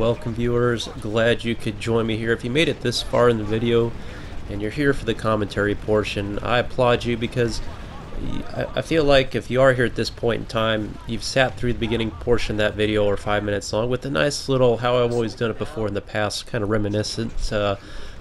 welcome viewers. Glad you could join me here. If you made it this far in the video and you're here for the commentary portion, I applaud you because I feel like if you are here at this point in time, you've sat through the beginning portion of that video, or 5 minutes long, with a nice little, how I've always done it before in the past, kind of reminiscent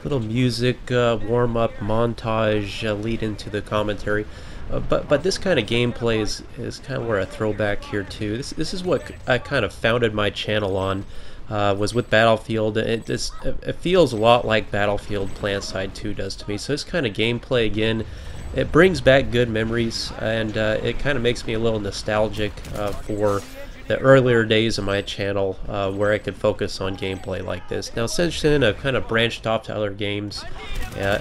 little music warm-up montage lead into the commentary. But this kind of gameplay is kind of where I throw back here too. This is what I kind of founded my channel on, was with Battlefield. It feels a lot like Battlefield Planetside 2 does to me. So this kind of gameplay, again, it brings back good memories, and it kind of makes me a little nostalgic for the earlier days of my channel, where I could focus on gameplay like this. Now since then, I've kind of branched off to other games,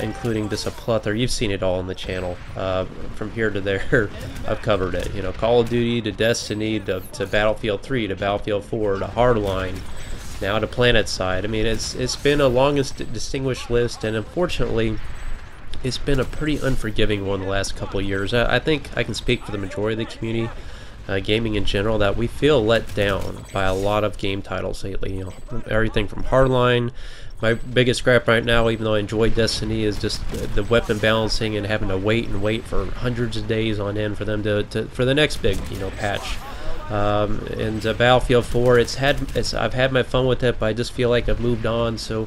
including just a plethora. You've seen it all on the channel. From here to there, I've covered it. You know, Call of Duty to Destiny to Battlefield 3 to Battlefield 4 to Hardline, now to Planetside. I mean, it's been a long and distinguished list, and unfortunately, it's been a pretty unforgiving one the last couple of years. I think I can speak for the majority of the community, gaming in general, that we feel let down by a lot of game titles lately. You know, everything from Hardline. My biggest gripe right now, even though I enjoy Destiny, is just the weapon balancing and having to wait for hundreds of days on end for them for the next big, you know, patch. And Battlefield 4, I've had my fun with it, but I just feel like I've moved on. So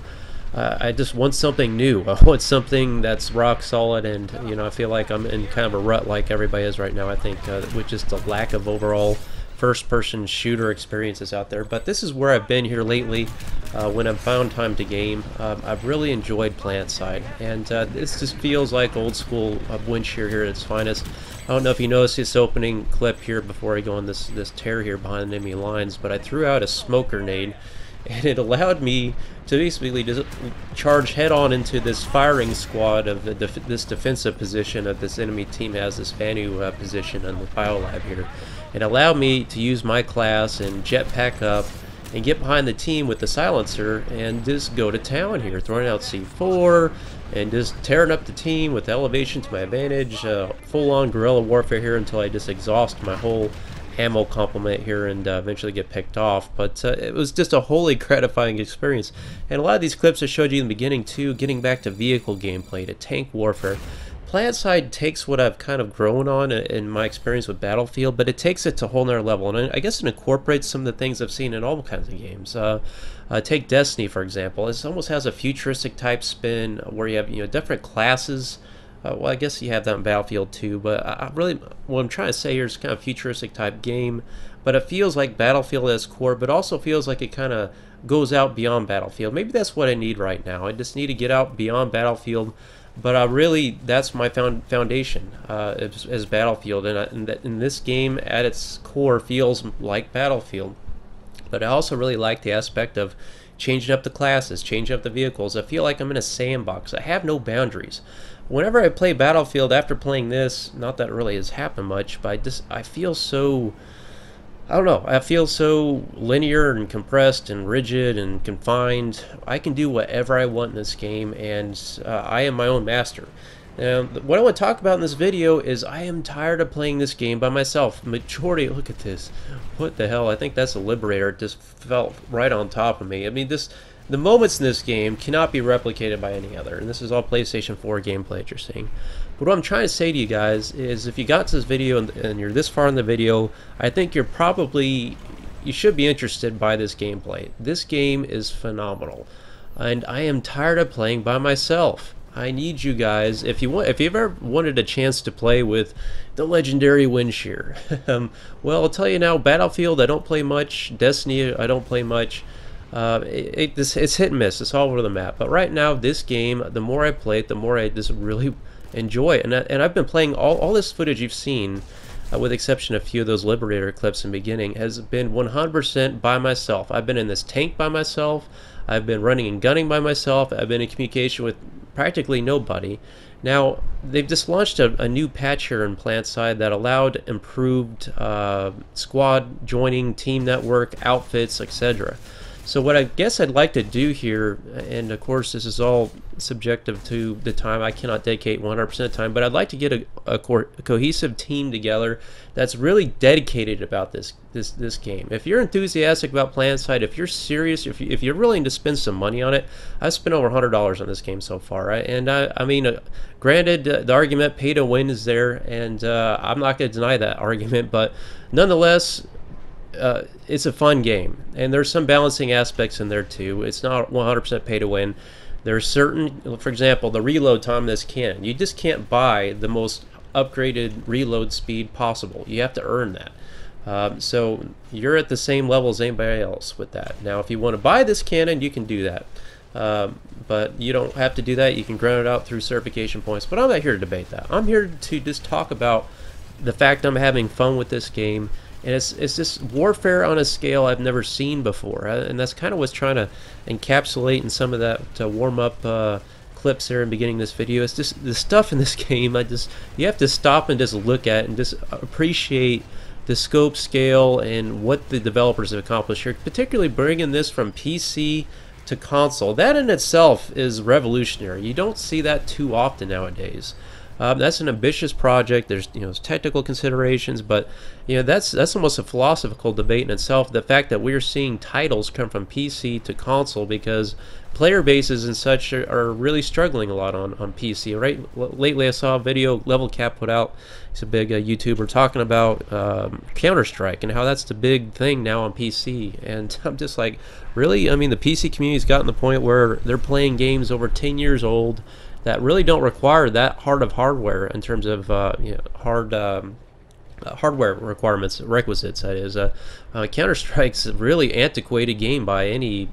I just want something new. I want something that's rock solid, and you know, I feel like I'm in kind of a rut like everybody is right now. I think with just the lack of overall first-person shooter experiences out there. But this is where I've been here lately when I've found time to game. I've really enjoyed Planetside, and this just feels like old school Windshear here at its finest. I don't know if you noticed this opening clip here before I go on this tear here behind enemy lines, but I threw out a smoke grenade, and it allowed me to basically just charge head-on into this firing squad of this defensive position that this enemy team has, this Vanu position in the biolab here. It allowed me to use my class and jetpack up and get behind the team with the silencer and just go to town here, throwing out C4 and just tearing up the team with elevation to my advantage, full-on guerrilla warfare here until I just exhaust my whole ammo complement here and eventually get picked off. But it was just a wholly gratifying experience, and a lot of these clips I showed you in the beginning too, getting back to vehicle gameplay, to tank warfare. Planetside takes what I've kind of grown on in my experience with Battlefield, but it takes it to a whole nother level, and I guess it incorporates some of the things I've seen in all kinds of games. Take Destiny for example. It almost has a futuristic type spin where you have, you know, different classes. Well, I guess you have that in Battlefield too, but what I'm trying to say here is kind of futuristic type game, but it feels like Battlefield at its core, but also feels like it kind of goes out beyond Battlefield. Maybe that's what I need right now. I just need to get out beyond Battlefield, but really, that's my foundation as Battlefield, and this game at its core feels like Battlefield. But I also really like the aspect of changing up the classes, changing up the vehicles. I feel like I'm in a sandbox. I have no boundaries. Whenever I play Battlefield after playing this, not that it really has happened much, but I feel so, I don't know, I feel so linear and compressed and rigid and confined. I can do whatever I want in this game, and I am my own master. Now, what I want to talk about in this video is I am tired of playing this game by myself. Majority, look at this. What the hell? I think that's a Liberator. It just fell right on top of me. I mean, the moments in this game cannot be replicated by any other, and this is all PlayStation 4 gameplay that you're seeing. But what I'm trying to say to you guys is, if you got to this video and you're this far in the video, I think you should be interested by this gameplay. This game is phenomenal, and I am tired of playing by myself. I need you guys, if you ever wanted a chance to play with the legendary Windshear. Well, I'll tell you now, Battlefield I don't play much, Destiny I don't play much. It's hit and miss. It's all over the map. But right now, this game, the more I play it, the more I just really enjoy it. And I've been playing all this footage you've seen, with the exception of a few of those Liberator clips in the beginning, has been 100% by myself. I've been in this tank by myself. I've been running and gunning by myself. I've been in communication with practically nobody. Now, they've just launched a new patch here in Planetside that allowed improved squad joining, team network, outfits, etc. So what I guess I'd like to do here, and of course this is all subjective to the time, I cannot dedicate 100% of the time, but I'd like to get a cohesive team together that's really dedicated about this game. If you're enthusiastic about Planetside, if you're serious, if you're willing to spend some money on it, I've spent over $100 on this game so far, right? And I mean, granted, the argument pay to win is there, and I'm not going to deny that argument, but nonetheless, it's a fun game, and there's some balancing aspects in there too. It's not 100% pay to win. There's certain, for example, the reload time of this cannon. You just can't buy the most upgraded reload speed possible. You have to earn that. So you're at the same level as anybody else with that. Now, if you want to buy this cannon, you can do that. But you don't have to do that. You can grind it out through certification points. But I'm not here to debate that. I'm here to just talk about the fact I'm having fun with this game. And it's just warfare on a scale I've never seen before, and that's kind of what's trying to encapsulate in some of that warm-up clips there in the beginning of this video. It's just the stuff in this game. You have to stop and just look at it and just appreciate the scope, scale, and what the developers have accomplished here. Particularly bringing this from PC to console. That in itself is revolutionary. You don't see that too often nowadays. That's an ambitious project. There's technical considerations, but that's almost a philosophical debate in itself. The fact that we're seeing titles come from PC to console because player bases and such are really struggling a lot on PC. Right? Lately, I saw a video Level Cap put out. He's a big YouTuber talking about Counter-Strike and how that's the big thing now on PC. And I'm just like, really? I mean, the PC community's gotten to the point where they're playing games over 10 years old that really don't require that hard of hardware in terms of hardware requisites. That is, Counter-Strike's a really antiquated game by any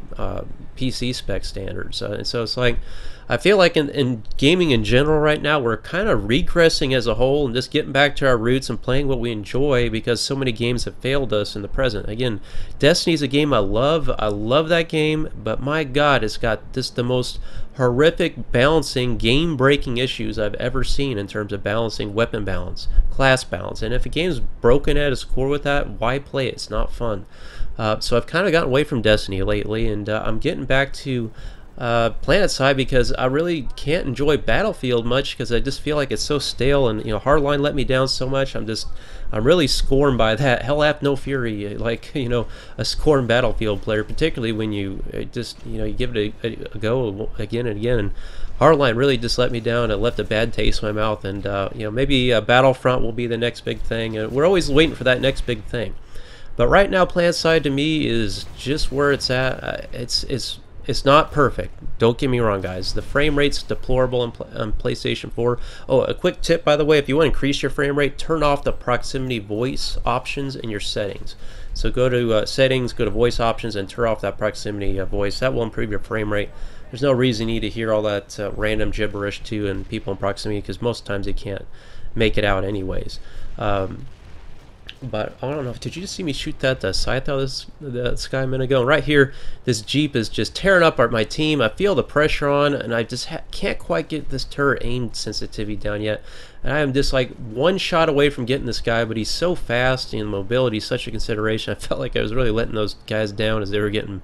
PC spec standards, and so it's like I feel like in gaming in general right now we're kind of regressing as a whole and just getting back to our roots and playing what we enjoy because so many games have failed us in the present. Again, Destiny's a game I love that game, but my god, it's got the most horrific balancing, game-breaking issues I've ever seen in terms of balancing weapon balance, class balance, and if a game's broken at its core with that, why play it? It's not fun. So I've kind of gotten away from Destiny lately, and I'm getting back to Planetside because I really can't enjoy Battlefield much because I just feel like it's so stale, and Hardline let me down so much. I'm really scorned by that. Hell hath no fury, like a scorned Battlefield player, particularly when you you give it a go again and again. And Hardline really just let me down. It left a bad taste in my mouth, and maybe Battlefront will be the next big thing. And we're always waiting for that next big thing. But right now, Planetside to me is just where it's at. It's not perfect. Don't get me wrong, guys. The frame rate's deplorable on PlayStation 4. Oh, a quick tip, by the way, if you want to increase your frame rate, turn off the proximity voice options in your settings. So go to settings, go to voice options, and turn off that proximity voice. That will improve your frame rate. There's no reason you need to hear all that random gibberish too and people in proximity because most times they can't make it out anyways. But I don't know. Did you just see me shoot that scythe out of the sky a minute ago? And right here, this Jeep is just tearing up my team. I feel the pressure on, and I just can't quite get this turret aim sensitivity down yet. And I am just like one shot away from getting this guy, but he's so fast, and mobility is such a consideration. I felt like I was really letting those guys down as they were getting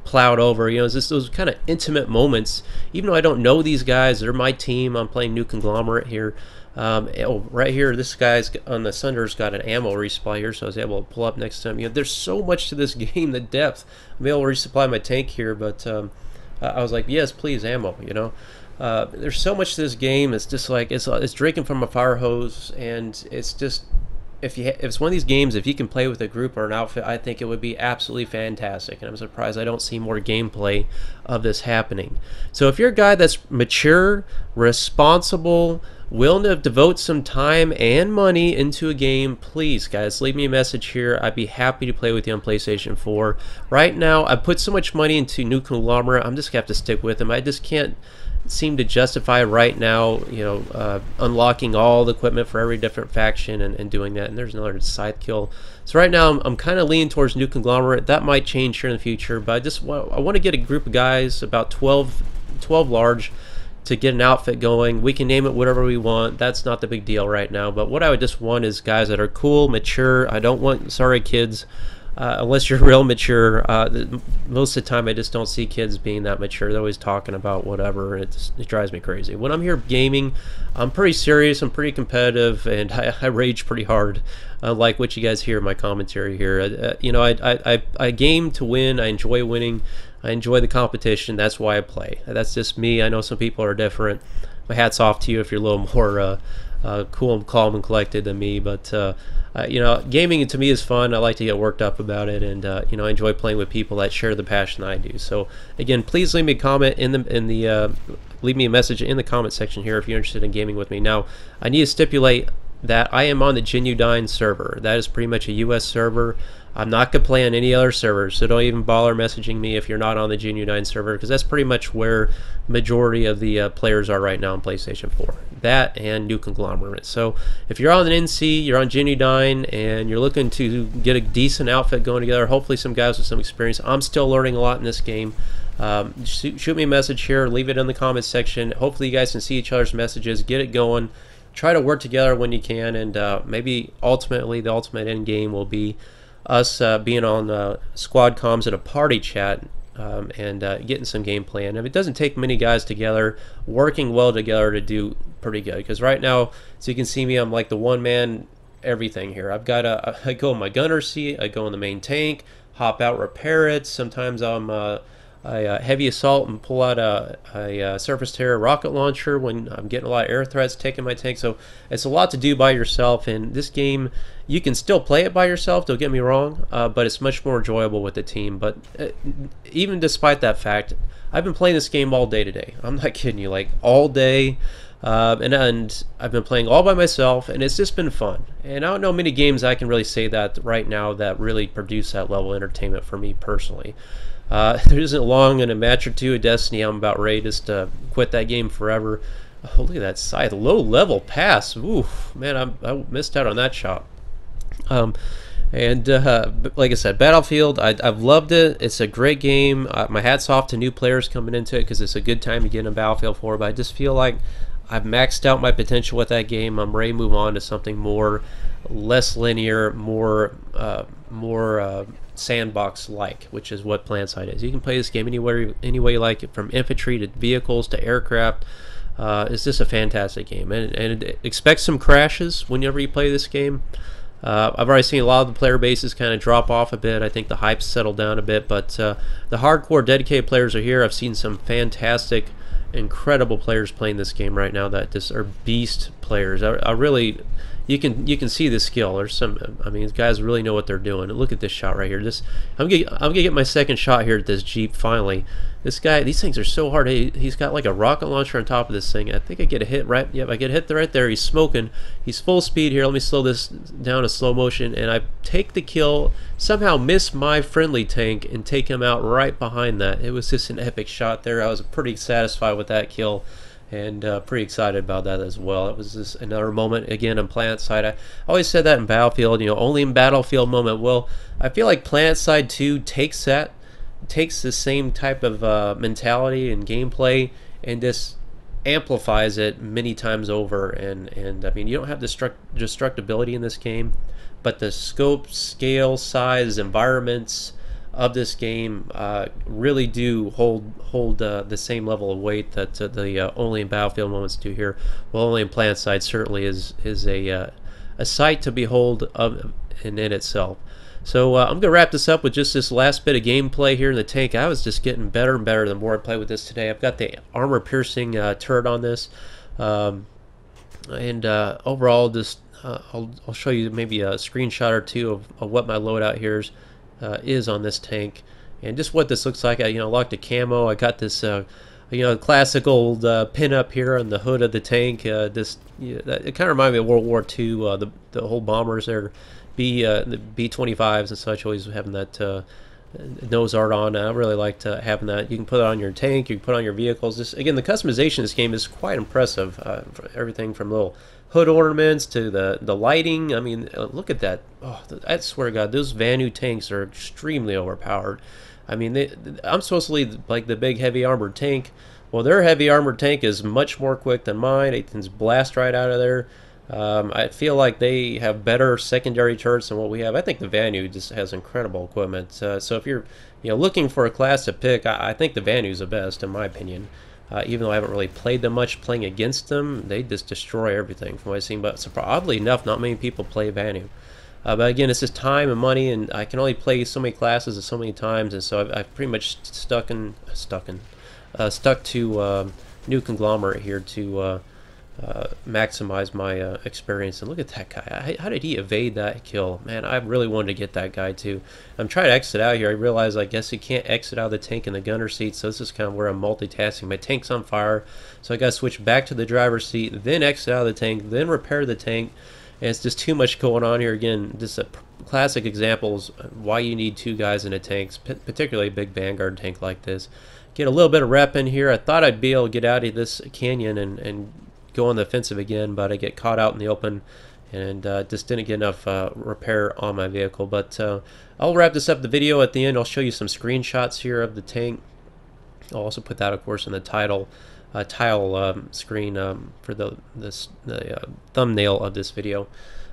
plowed over. It's just those kind of intimate moments. Even though I don't know these guys, they're my team. I'm playing New Conglomerate here. Right here, this guy's on the Sunder's got an ammo resupply here, so I was able to pull up next to him. There's so much to this game, the depth. I'm able to resupply my tank here, but I was like, yes, please, ammo. There's so much to this game. It's just like it's drinking from a fire hose, and it's just if it's one of these games, if you can play with a group or an outfit, I think it would be absolutely fantastic. And I'm surprised I don't see more gameplay of this happening. So if you're a guy that's mature, responsible, willing to devote some time and money into a game, please guys leave me a message here. I'd be happy to play with you on PlayStation 4. Right now I put so much money into New Conglomerate, I'm just gonna have to stick with him. I just can't seem to justify right now unlocking all the equipment for every different faction and doing that. And there's another scythe kill. So right now I'm kind of leaning towards New Conglomerate. That might change here in the future, but I want to get a group of guys, about 12 large, to get an outfit going. We can name it whatever we want. That's not the big deal right now. But what I would just want is guys that are cool, mature. I don't want sorry kids. unless you're real mature. Most of the time, I just don't see kids being that mature. They're always talking about whatever. It drives me crazy. When I'm here gaming, I'm pretty serious. I'm pretty competitive, and I rage pretty hard. Like what you guys hear in my commentary here. You know, I game to win. I enjoy winning. I enjoy the competition. That's why I play. That's just me. I know some people are different. My hat's off to you if you're a little more cool and calm and collected than me. But you know, gaming to me is fun. I like to get worked up about it, and you know, I enjoy playing with people that share the passion I do. So again, please leave me a comment leave me a message in the comment section here if you're interested in gaming with me. Now, I need to stipulate that I am on the Genudine server. That is pretty much a US server. I'm not going to play on any other servers, so don't even bother messaging me if you're not on the Genudine server, because that's pretty much where majority of the players are right now on PlayStation 4. That and New Conglomerate. So if you're on an NC, you're on Genudine, and you're looking to get a decent outfit going together, hopefully some guys with some experience. I'm still learning a lot in this game. Shoot me a message here, leave it in the comments section. Hopefully you guys can see each other's messages, get it going. Try to work together when you can, and maybe ultimately the ultimate end game will be us being on squad comms in a party chat and getting some gameplay. And if it doesn't take many guys together, working well together to do pretty good. Because right now, so you can see me, I'm like the one-man everything here. I've got I go in my gunner seat, I go in the main tank, hop out, repair it. Sometimes I'm I heavy assault and pull out a surface terror rocket launcher when I'm getting a lot of air threats taking my tank. So it's a lot to do by yourself, and this game, you can still play it by yourself, don't get me wrong, but it's much more enjoyable with the team. But even despite that fact, I've been playing this game all day today. I'm not kidding you, like all day. And I've been playing all by myself, and it's just been fun. And I don't know many games I can really say that right now that really produce that level of entertainment for me personally. There isn't long in a match or two of Destiny I'm about ready just to quit that game forever. Oh, look at that scythe. Low level pass. Ooh, man, I missed out on that shot. Like I said, Battlefield, I've loved it. It's a great game. My hat's off to new players coming into it because it's a good time to get in Battlefield 4, but I just feel like I've maxed out my potential with that game. I'm ready to move on to something more, less linear, more sandbox-like, which is what Planetside is. You can play this game any way you like it, from infantry to vehicles to aircraft. It's just a fantastic game, and expect some crashes whenever you play this game. I've already seen a lot of the player bases kind of drop off a bit. I think the hype's settled down a bit, but the hardcore dedicated players are here. I've seen some fantastic, incredible players playing this game right now that just are beast players. I really, you can see the skill. There's some, I mean, these guys really know what they're doing. Look at this shot right here. I'm gonna get my second shot here at this Jeep finally. This guy, these things are so hard. He's got like a rocket launcher on top of this thing. I think I get a hit right. Yep, I get a hit right there. He's smoking. He's full speed here. Let me slow this down to slow motion, and I take the kill. Somehow miss my friendly tank and take him out right behind that. It was just an epic shot there. I was pretty satisfied with that kill, and pretty excited about that as well. It was just another moment again on Planetside. I always said that in Battlefield, you know, only in Battlefield moment. Well, I feel like Planetside 2 takes the same type of mentality and gameplay and just amplifies it many times over. And I mean, you don't have destructibility in this game, but the scope, scale, size, environments of this game really do hold the same level of weight that the only in Battlefield moments do here. Well, only in Planetside certainly is a sight to behold in itself. So I'm going to wrap this up with just this last bit of gameplay here in the tank. I was just getting better and better the more I play with this today. I've got the armor-piercing turret on this. Overall, just I'll show you maybe a screenshot or two of what my loadout here is on this tank. And just what this looks like. I locked a camo. I got this classic old pin up here on the hood of the tank. It kind of reminded me of World War II. The whole bombers there. The B-25s and such, always having that nose art on. I really liked having that. You can put it on your tank, you can put it on your vehicles. Again, the customization of this game is quite impressive. Everything from little hood ornaments to the lighting. I mean, look at that. Oh, I swear to God, those Vanu tanks are extremely overpowered. I mean, I'm supposed to lead like the big heavy armored tank. Well, their heavy armored tank is much more quick than mine. It can blast right out of there. I feel like they have better secondary turrets than what we have. I think the Vanu just has incredible equipment. So if you're looking for a class to pick, I think the Vanu's the best in my opinion. Even though I haven't really played them much, playing against them, they just destroy everything from what I've seen. But oddly enough, not many people play Vanu. But again, it's just time and money, and I can only play so many classes so many times, and so I've pretty much stuck to New Conglomerate here to maximize my experience. And look at that guy. How did he evade that kill? Man, I really wanted to get that guy too. I'm trying to exit out here. I realize I guess you can't exit out of the tank in the gunner seat, so this is kind of where I'm multitasking. My tank's on fire, so I got to switch back to the driver's seat, then exit out of the tank, then repair the tank. And it's just too much going on here. Again, just a classic examples why you need two guys in a tank, particularly a big Vanguard tank like this. Get a little bit of rep in here. I thought I'd be able to get out of this canyon and go on the offensive again, but I get caught out in the open and just didn't get enough repair on my vehicle. But I'll wrap this up the video at the end. I'll show you some screenshots here of the tank. I'll also put that, of course, in the tile screen for the thumbnail of this video.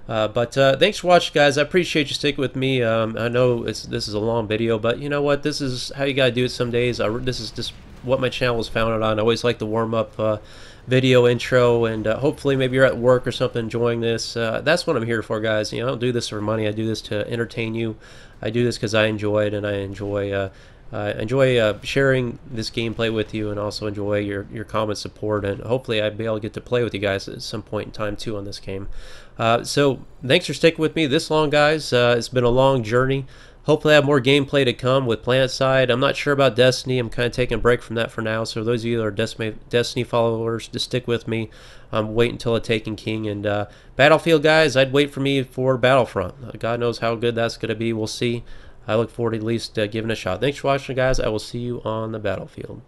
But thanks for watching, guys. I appreciate you sticking with me. I know this is a long video, but you know what? This is how you gotta do it some days. This is just what my channel was founded on. I always like the warm-up video intro, and hopefully maybe you're at work or something enjoying this. That's what I'm here for, guys. I don't do this for money. I do this to entertain you. I do this because I enjoy it, and I enjoy sharing this gameplay with you, and also enjoy your comment support, and hopefully I'd be able to get to play with you guys at some point in time too on this game. So thanks for sticking with me this long, guys. It's been a long journey. Hopefully I have more gameplay to come with Planetside. I'm not sure about Destiny. I'm kind of taking a break from that for now, so those of you that are Destiny followers, just stick with me. Wait until a Taken King. And Battlefield, guys, I'd wait for me for Battlefront. God knows how good that's going to be. We'll see. I look forward to at least giving it a shot. Thanks for watching, guys. I will see you on the battlefield.